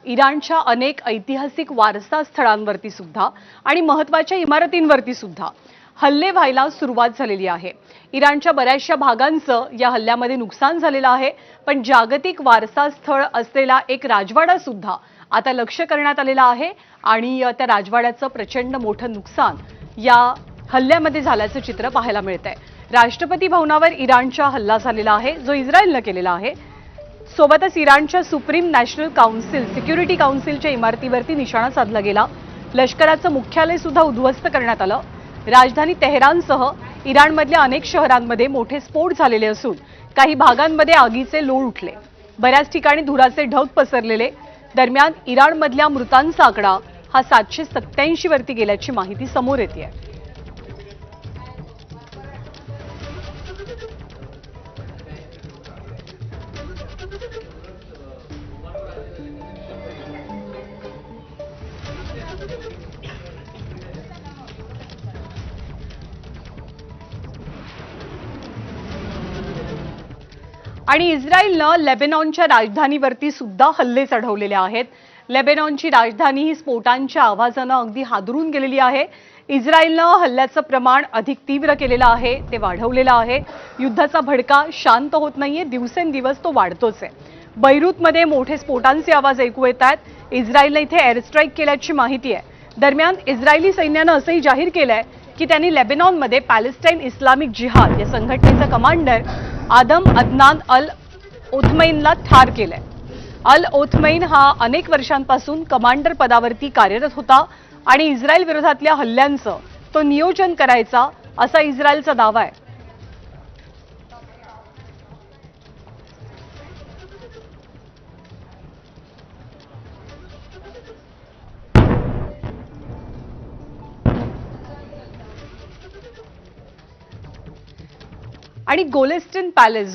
इराणच्या अनेक ऐतिहासिक वारसा स्थळांवरती सुद्धा आणि महत्त्वाच्या इमारतींवरती सुद्धा हल्ले व्हायला सुरुवात झालेली आहे। इराणच्या बऱ्याचशा भागांचं या हल्ल्यामध्ये नुकसान झालेलं आहे, पण जागतिक वारसा स्थळ असलेला एक राजवाडा सुद्धा आता लक्ष्य करण्यात आलेला आहे आणि त्या राजवाड्याचं प्रचंड मोठं नुकसान या हल्ल्यामध्ये झाल्याचं चित्र पाहायला मिळतंय। राष्ट्रपती भवनावर इराणचा हल्ला झालेला आहे, जो इस्रायलने केलेला आहे। सोबतच इराणच्या सुप्रीम नॅशनल काउन्सिल सिक्युरिटी काउन्सिलच्या इमारतीवरती निशाणा साधला गेला। लष्कराचं मुख्यालय सुद्धा उद्ध्वस्त करण्यात आलं। राजधानी तेहरानसह इराणमधल्या अनेक शहरांमध्ये मोठे स्फोट झालेले असून काही भागांमध्ये आगीचे लोळ उठले। बऱ्याच ठिकाणी धुराचे ढग पसरलेले। दरम्यान इराणमधल्या मृतांचा आकडा हा 787 वरती गेल्याची माहिती समोर येते। आणि इस्रायलनं लेबनॉनच्या राजधानीवरती सुद्धा हल्ले चढवलेले आहेत। लेबनॉनची राजधानी ही स्फोटांच्या आवाजानं अगदी हादरून गेलेली आहे। इस्रायलनं हल्ल्याचं प्रमाण अधिक तीव्र केलेलं आहे, ते वाढवलेलं आहे। युद्धाचा भडका शांत होत नाहीये, दिवसेंदिवस तो वाढतोच आहे। बैरूतमध्ये मोठे स्फोटांचे आवाज ऐकू येत आहेत। इस्रायलने इथे एअर स्ट्राईक केल्याची माहिती आहे। दरम्यान इस्रायली सैन्यानं असंही जाहीर केलंय की त्यांनी लेबनॉनमध्ये पॅलेस्टाईन इस्लामिक जिहाद या संघटनेचा कमांडर आदम अदनान अल ओथमैनला ठार केलंय। अल ओथमैन हा अनेक वर्षांपासून कमांडर पदावरती कार्यरत होता आणि इस्रायल विरोधातल्या हल्ल्यांचं तो नियोजन करायचा असा इस्रायलचा दावा आहे। आणि गोलेस्टन पॅलेस